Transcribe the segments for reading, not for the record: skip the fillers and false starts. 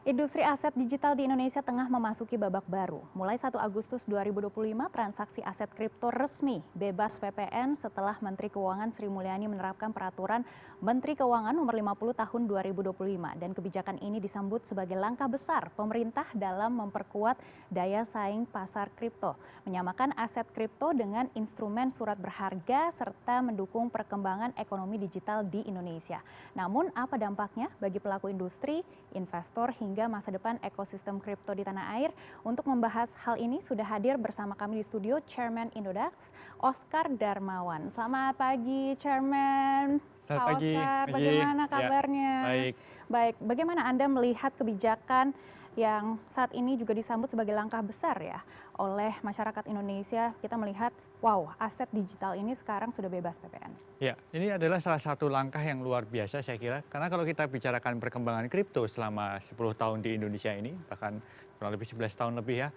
Industri aset digital di Indonesia tengah memasuki babak baru. Mulai 1 Agustus 2025, transaksi aset kripto resmi bebas PPN setelah Menteri Keuangan Sri Mulyani menerapkan peraturan Menteri Keuangan nomor 50 tahun 2025. Dan kebijakan ini disambut sebagai langkah besar pemerintah dalam memperkuat daya saing pasar kripto, menyamakan aset kripto dengan instrumen surat berharga serta mendukung perkembangan ekonomi digital di Indonesia. Namun apa dampaknya bagi pelaku industri, investor hingga masa depan ekosistem kripto di tanah air? Untuk membahas hal ini sudah hadir bersama kami di studio Chairman Indodax, Oscar Darmawan. Selamat pagi, Chairman. Selamat Pak pagi, Oscar, Maggie. bagaimana Ya, kabarnya? baik. Baik, bagaimana Anda melihat kebijakan yang saat ini juga disambut sebagai langkah besar ya oleh masyarakat Indonesia? Kita melihat, wow, aset digital ini sekarang sudah bebas PPN. Ya, ini adalah salah satu langkah yang luar biasa saya kira. Karena kalau kita bicarakan perkembangan kripto selama 10 tahun di Indonesia ini, bahkan kurang lebih 11 tahun lebih ya,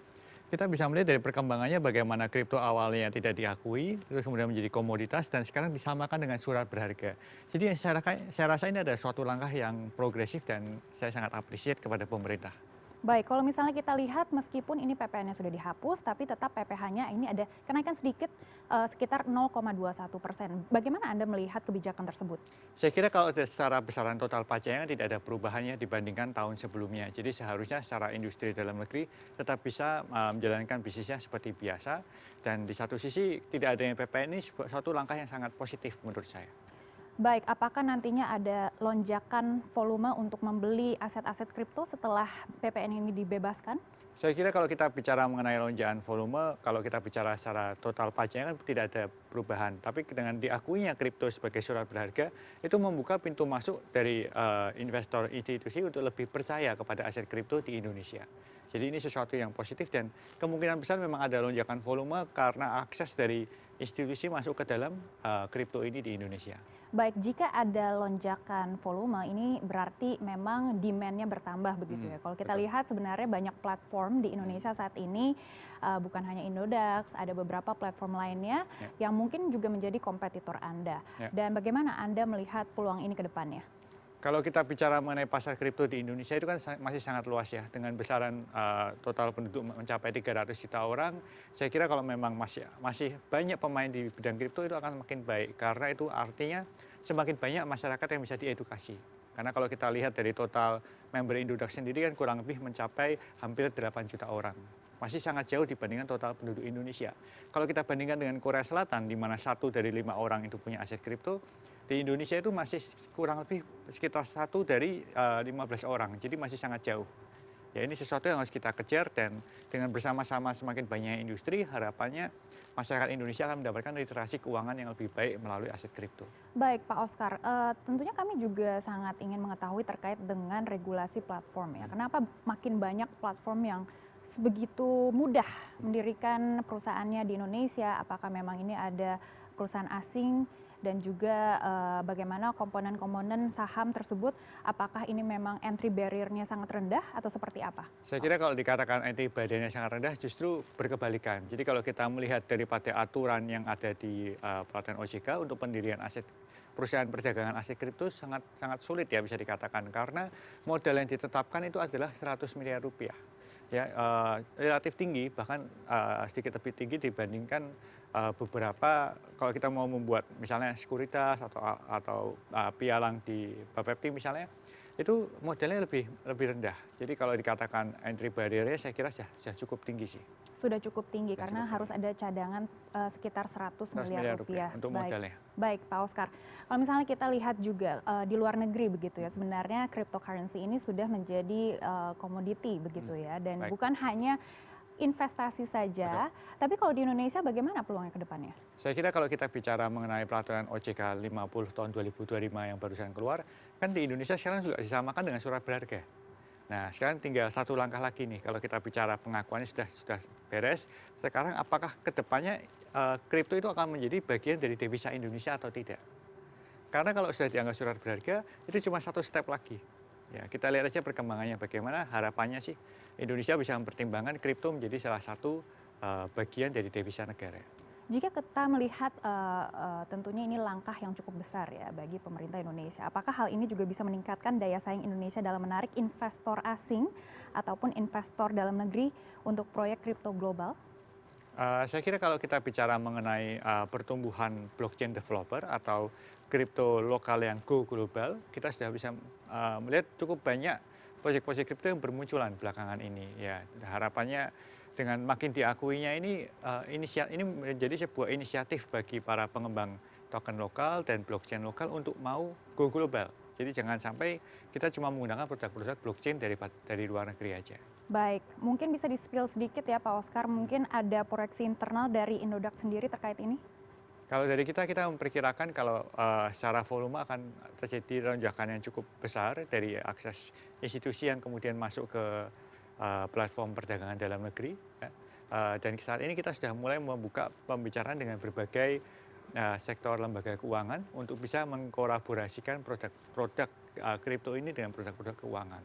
kita bisa melihat dari perkembangannya bagaimana kripto awalnya tidak diakui, terus kemudian menjadi komoditas, dan sekarang disamakan dengan surat berharga. Jadi saya rasa ini adalah suatu langkah yang progresif dan saya sangat appreciate kepada pemerintah. Baik, kalau misalnya kita lihat meskipun ini PPN-nya sudah dihapus, tapi tetap PPh-nya ini ada kenaikan sedikit sekitar 0,21%. Bagaimana Anda melihat kebijakan tersebut? Saya kira kalau secara besaran total pajaknya tidak ada perubahannya dibandingkan tahun sebelumnya. Jadi seharusnya secara industri dalam negeri tetap bisa menjalankan bisnisnya seperti biasa. Dan di satu sisi tidak adanya PPN ini suatu langkah yang sangat positif menurut saya. Baik, apakah nantinya ada lonjakan volume untuk membeli aset-aset kripto setelah PPN ini dibebaskan? Saya kira kalau kita bicara mengenai lonjakan volume, kalau kita bicara secara total pajaknya kan tidak ada perubahan. Tapi dengan diakuinya kripto sebagai surat berharga, itu membuka pintu masuk dari investor institusi untuk lebih percaya kepada aset kripto di Indonesia. Jadi ini sesuatu yang positif dan kemungkinan besar memang ada lonjakan volume karena akses dari institusi masuk ke dalam kripto ini di Indonesia. Baik, jika ada lonjakan volume ini berarti memang demand-nya bertambah begitu ya. Kalau kita Betul. lihat sebenarnya banyak platform di Indonesia saat ini, bukan hanya Indodax, ada beberapa platform lainnya Ya. yang mungkin juga menjadi kompetitor Anda. Ya. Dan bagaimana Anda melihat peluang ini ke depannya? Kalau kita bicara mengenai pasar kripto di Indonesia itu kan masih sangat luas ya, dengan besaran total penduduk mencapai 300 juta orang. Saya kira kalau memang masih banyak pemain di bidang kripto itu akan makin baik, karena itu artinya semakin banyak masyarakat yang bisa diedukasi. Karena kalau kita lihat dari total member Indodax sendiri kan kurang lebih mencapai hampir 8 juta orang. Masih sangat jauh dibandingkan total penduduk Indonesia. Kalau kita bandingkan dengan Korea Selatan, di mana 1 dari 5 orang itu punya aset kripto, di Indonesia itu masih kurang lebih sekitar 1 dari 15 orang, jadi masih sangat jauh. Ya, ini sesuatu yang harus kita kejar, dan dengan bersama-sama semakin banyak industri, harapannya masyarakat Indonesia akan mendapatkan literasi keuangan yang lebih baik melalui aset kripto. Baik, Pak Oscar, tentunya kami juga sangat ingin mengetahui terkait dengan regulasi platform ya. Kenapa makin banyak platform yang sebegitu mudah mendirikan perusahaannya di Indonesia? Apakah memang ini ada perusahaan asing dan juga bagaimana komponen-komponen saham tersebut? Apakah ini memang entry barrier-nya sangat rendah atau seperti apa? Saya kira kalau dikatakan entry barrier-nya sangat rendah, justru berkebalikan. Jadi kalau kita melihat daripada aturan yang ada di peraturan OJK untuk pendirian perusahaan perdagangan aset kripto sangat sangat sulit ya bisa dikatakan, karena modal yang ditetapkan itu adalah 100 miliar rupiah. Ya, relatif tinggi, bahkan sedikit lebih tinggi dibandingkan beberapa, kalau kita mau membuat misalnya sekuritas atau pialang di Bapepti misalnya, itu modalnya lebih rendah. Jadi kalau dikatakan entry barrier-nya saya kira sudah cukup tinggi sih. Sudah cukup tinggi Sudah karena cukup harus tinggi. ada cadangan sekitar 100 100 miliar miliar rupiah rupiah. untuk Baik, modalnya. baik Pak Oscar. Kalau misalnya kita lihat juga di luar negeri begitu ya, sebenarnya cryptocurrency ini sudah menjadi komoditi begitu ya, dan Baik, bukan hanya investasi betul. saja, tapi kalau di Indonesia bagaimana peluangnya ke depannya? Saya kira kalau kita bicara mengenai peraturan OJK 50 tahun 2025 yang barusan keluar, kan di Indonesia sekarang juga disamakan dengan surat berharga. Nah, sekarang tinggal satu langkah lagi nih, kalau kita bicara pengakuannya sudah beres, sekarang apakah ke depannya kripto itu akan menjadi bagian dari devisa Indonesia atau tidak? Karena kalau sudah dianggap surat berharga, itu cuma satu step lagi. Ya, kita lihat aja perkembangannya bagaimana, harapannya sih Indonesia bisa mempertimbangkan kripto menjadi salah satu bagian dari devisa negara. Jika kita melihat tentunya ini langkah yang cukup besar ya bagi pemerintah Indonesia. Apakah hal ini juga bisa meningkatkan daya saing Indonesia dalam menarik investor asing ataupun investor dalam negeri untuk proyek kripto global? Saya kira kalau kita bicara mengenai pertumbuhan blockchain developer atau kripto lokal yang go global, kita sudah bisa melihat cukup banyak proyek-proyek kripto yang bermunculan belakangan ini. Ya, harapannya dengan makin diakuinya ini menjadi sebuah inisiatif bagi para pengembang token lokal dan blockchain lokal untuk mau go global. Jadi jangan sampai kita cuma menggunakan produk-produk blockchain dari luar negeri aja. Baik, mungkin bisa di-spill sedikit ya Pak Oscar, mungkin ada proyeksi internal dari Indodax sendiri terkait ini? Kalau dari kita memperkirakan kalau secara volume akan terjadi lonjakan yang cukup besar dari akses institusi yang kemudian masuk ke platform perdagangan dalam negeri. Ya. Dan saat ini kita sudah mulai membuka pembicaraan dengan berbagai sektor lembaga keuangan untuk bisa mengkolaborasikan produk-produk kripto ini dengan produk-produk keuangan.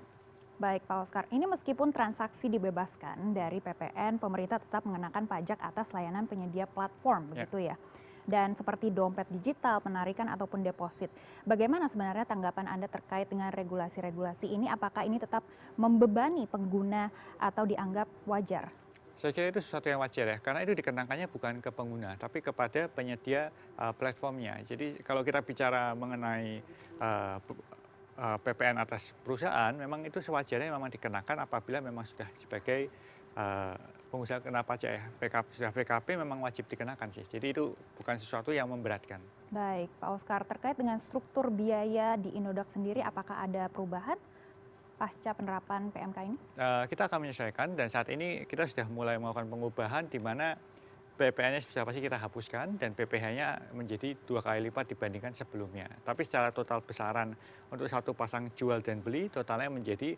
Baik Pak Oscar, ini meskipun transaksi dibebaskan dari PPN, pemerintah tetap mengenakan pajak atas layanan penyedia platform, begitu ya? Dan seperti dompet digital, penarikan ataupun deposit. Bagaimana sebenarnya tanggapan Anda terkait dengan regulasi-regulasi ini? Apakah ini tetap membebani pengguna atau dianggap wajar? Saya kira itu sesuatu yang wajar ya, karena itu dikenakannya bukan ke pengguna, tapi kepada penyedia platformnya. Jadi kalau kita bicara mengenai PPN atas perusahaan, memang itu sewajarnya memang dikenakan apabila memang sudah sebagai pengusaha kena pajak ya. Sudah PKP memang wajib dikenakan sih. Jadi itu bukan sesuatu yang memberatkan. Baik, Pak Oscar, terkait dengan struktur biaya di Indodax sendiri, apakah ada perubahan pasca penerapan PMK ini? Kita akan menyesuaikan dan saat ini kita sudah mulai melakukan pengubahan di mana PPN-nya sudah pasti kita hapuskan dan PPh-nya menjadi 2 kali lipat dibandingkan sebelumnya. Tapi secara total besaran untuk satu pasang jual dan beli totalnya menjadi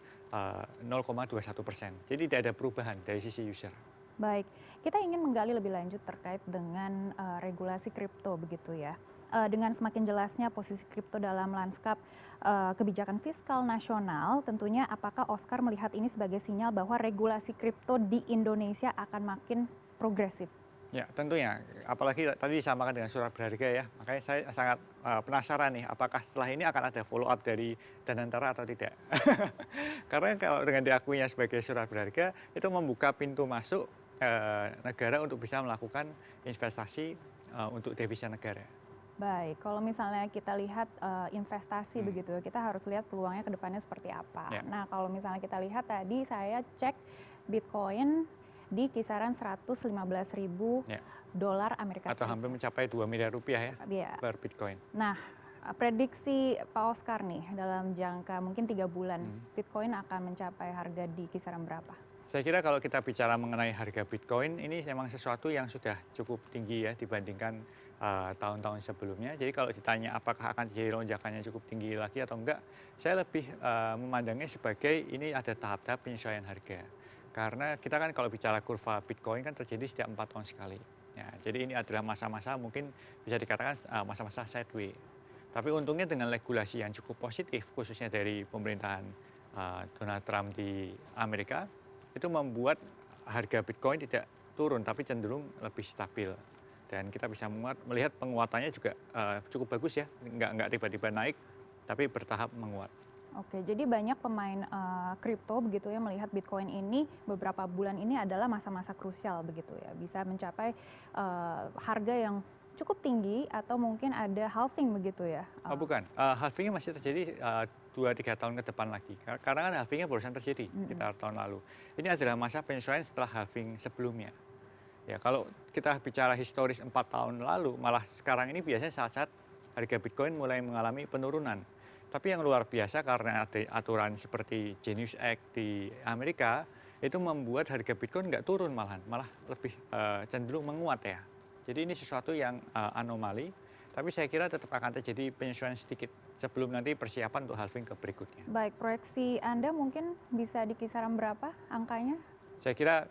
0,21%. Jadi tidak ada perubahan dari sisi user. Baik, kita ingin menggali lebih lanjut terkait dengan regulasi kripto begitu ya. Dengan semakin jelasnya posisi kripto dalam lanskap kebijakan fiskal nasional, tentunya apakah Oscar melihat ini sebagai sinyal bahwa regulasi kripto di Indonesia akan makin progresif? Ya, tentunya. Apalagi tadi disamakan dengan surat berharga ya. Makanya saya sangat penasaran nih, apakah setelah ini akan ada follow up dari Danantara atau tidak. Karena kalau dengan diakuinya sebagai surat berharga, itu membuka pintu masuk negara untuk bisa melakukan investasi untuk devisa negara. Baik, kalau misalnya kita lihat investasi begitu, kita harus lihat peluangnya ke depannya seperti apa. Ya. Nah, kalau misalnya kita lihat tadi saya cek Bitcoin di kisaran 115.000 Ya. dolar Amerika Atau Serikat. hampir mencapai 2 miliar rupiah ya Iya. per Bitcoin. Nah, prediksi Pak Oscar nih dalam jangka mungkin 3 bulan, Bitcoin akan mencapai harga di kisaran berapa? Saya kira kalau kita bicara mengenai harga Bitcoin, ini memang sesuatu yang sudah cukup tinggi ya dibandingkan tahun-tahun sebelumnya. Jadi kalau ditanya apakah akan jadi lonjakannya cukup tinggi lagi atau enggak, saya lebih memandangnya sebagai ini ada tahap-tahap penyesuaian harga. Karena kita kan kalau bicara kurva Bitcoin kan terjadi setiap 4 tahun sekali. Ya, jadi ini adalah masa-masa mungkin bisa dikatakan masa-masa sideways. Tapi untungnya dengan regulasi yang cukup positif, khususnya dari pemerintahan Donald Trump di Amerika, itu membuat harga Bitcoin tidak turun, tapi cenderung lebih stabil. Dan kita bisa melihat penguatannya juga cukup bagus ya, nggak tiba-tiba naik, tapi bertahap menguat. Oke, jadi banyak pemain kripto begitu ya melihat Bitcoin ini beberapa bulan ini adalah masa-masa krusial begitu ya, bisa mencapai harga yang cukup tinggi atau mungkin ada halving begitu ya? Oh, bukan, halvingnya masih terjadi 2-3 tahun ke depan lagi. Karena kan halvingnya barusan terjadi sekitar tahun lalu. Ini adalah masa penyesuaian setelah halving sebelumnya. Ya, kalau kita bicara historis 4 tahun lalu, malah sekarang ini biasanya saat-saat harga Bitcoin mulai mengalami penurunan. Tapi yang luar biasa karena ada aturan seperti Genius Act di Amerika, itu membuat harga Bitcoin nggak turun malah lebih cenderung menguat ya. Jadi ini sesuatu yang anomali, tapi saya kira tetap akan terjadi penyesuaian sedikit sebelum nanti persiapan untuk halving ke berikutnya. Baik, proyeksi Anda mungkin bisa di kisaran berapa angkanya? Saya kira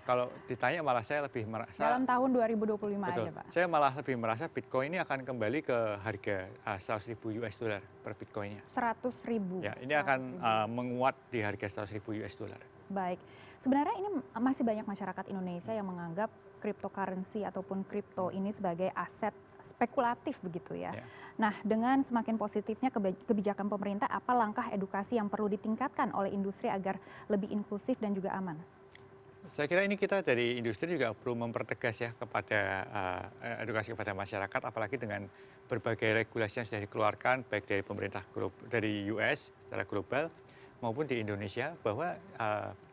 kalau ditanya malah saya lebih merasa Dalam tahun 2025 betul. aja, Pak. Saya malah lebih merasa Bitcoin ini akan kembali ke harga 100.000 US dollar per Bitcoinnya. 100.000. Ya, ini akan menguat di harga 100.000 US dollar. Baik, sebenarnya ini masih banyak masyarakat Indonesia yang menganggap cryptocurrency ataupun kripto ini sebagai aset spekulatif begitu ya. Ya. Nah, dengan semakin positifnya kebijakan pemerintah, apa langkah edukasi yang perlu ditingkatkan oleh industri agar lebih inklusif dan juga aman? Saya kira ini kita dari industri juga perlu mempertegas ya kepada edukasi kepada masyarakat, apalagi dengan berbagai regulasi yang sudah dikeluarkan baik dari pemerintah dari US secara global maupun di Indonesia, bahwa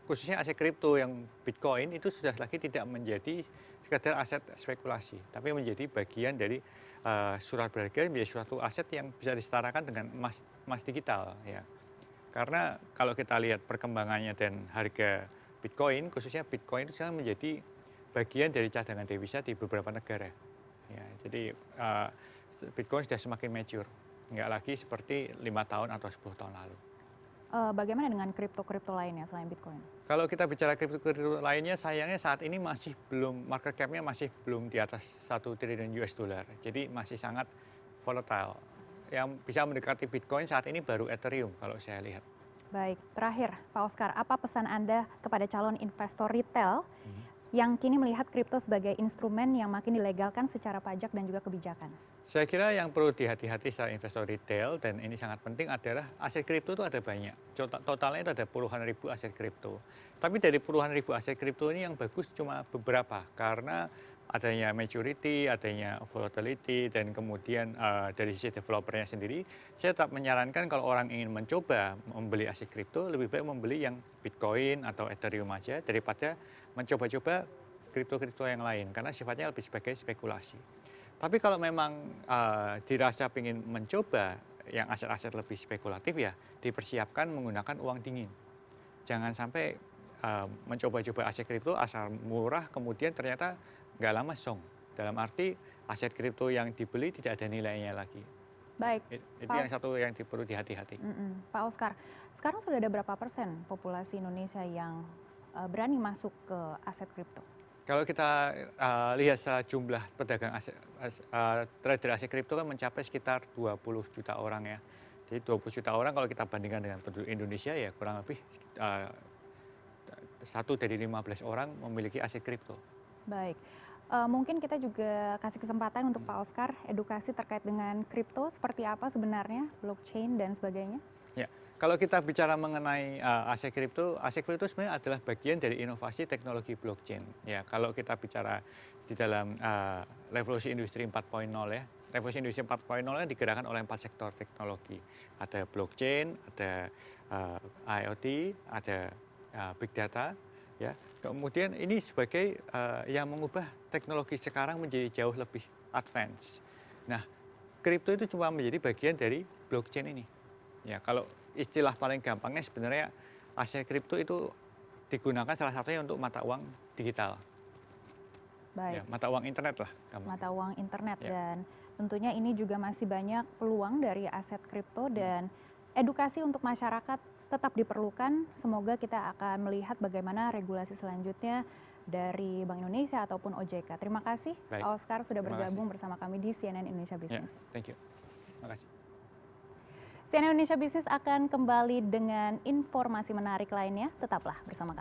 khususnya aset kripto yang Bitcoin itu sudah lagi tidak menjadi sekadar aset spekulasi, tapi menjadi bagian dari surat berharga, menjadi suatu aset yang bisa disetarakan dengan emas digital ya. Karena kalau kita lihat perkembangannya dan harga Bitcoin, khususnya Bitcoin itu sekarang menjadi bagian dari cadangan devisa di beberapa negara. Ya, jadi Bitcoin sudah semakin mature, nggak lagi seperti 5 tahun atau 10 tahun lalu. Bagaimana dengan kripto-kripto lainnya selain Bitcoin? Kalau kita bicara kripto lainnya, sayangnya saat ini masih belum, market cap-nya masih belum di atas 1 triliun US dollar. Jadi masih sangat volatile. Yang bisa mendekati Bitcoin saat ini baru Ethereum kalau saya lihat. Baik, terakhir Pak Oscar, apa pesan Anda kepada calon investor retail yang kini melihat kripto sebagai instrumen yang makin dilegalkan secara pajak dan juga kebijakan? Saya kira yang perlu dihati-hati secara investor retail, dan ini sangat penting, adalah aset kripto itu ada banyak. Totalnya itu ada puluhan ribu aset kripto. Tapi dari puluhan ribu aset kripto ini yang bagus cuma beberapa, karena adanya maturity, adanya volatility, dan kemudian dari sisi developernya sendiri, saya tetap menyarankan kalau orang ingin mencoba membeli aset kripto, lebih baik membeli yang Bitcoin atau Ethereum aja daripada mencoba-coba kripto-kripto yang lain, karena sifatnya lebih sebagai spekulasi. Tapi kalau memang dirasa ingin mencoba yang aset-aset lebih spekulatif, ya dipersiapkan menggunakan uang dingin. Jangan sampai mencoba-coba aset kripto asal murah kemudian ternyata nggak lama song. Dalam arti aset kripto yang dibeli tidak ada nilainya lagi. Baik, Itu yang satu yang perlu dihati-hati. Pak Oscar, sekarang sudah ada berapa persen populasi Indonesia yang berani masuk ke aset kripto? Kalau kita lihat secara jumlah pedagang trader aset kripto kan mencapai sekitar 20 juta orang ya. Jadi 20 juta orang kalau kita bandingkan dengan penduduk Indonesia, ya kurang lebih 1 dari 15 orang memiliki aset kripto. Baik, mungkin kita juga kasih kesempatan untuk Pak Oscar edukasi terkait dengan kripto, seperti apa sebenarnya, blockchain dan sebagainya. Ya, kalau kita bicara mengenai aset kripto sebenarnya adalah bagian dari inovasi teknologi blockchain. Ya, kalau kita bicara di dalam revolusi industri 4.0 ya, revolusi industri 4.0 yang digerakkan oleh 4 sektor teknologi. Ada blockchain, ada IoT, ada big data, ya. Kemudian ini sebagai yang mengubah teknologi sekarang menjadi jauh lebih advance. Nah, kripto itu cuma menjadi bagian dari blockchain ini. Ya, kalau istilah paling gampangnya sebenarnya aset kripto itu digunakan salah satunya untuk mata uang digital. Baik. Ya, mata uang internet lah. Mata uang internet, ya. Dan tentunya ini juga masih banyak peluang dari aset kripto dan edukasi untuk masyarakat tetap diperlukan. Semoga kita akan melihat bagaimana regulasi selanjutnya dari Bank Indonesia ataupun OJK. Terima kasih Pak Oscar sudah bergabung bersama kami di CNN Indonesia Business. Thank you. Terima kasih. CNN Indonesia Business akan kembali dengan informasi menarik lainnya. Tetaplah bersama kami.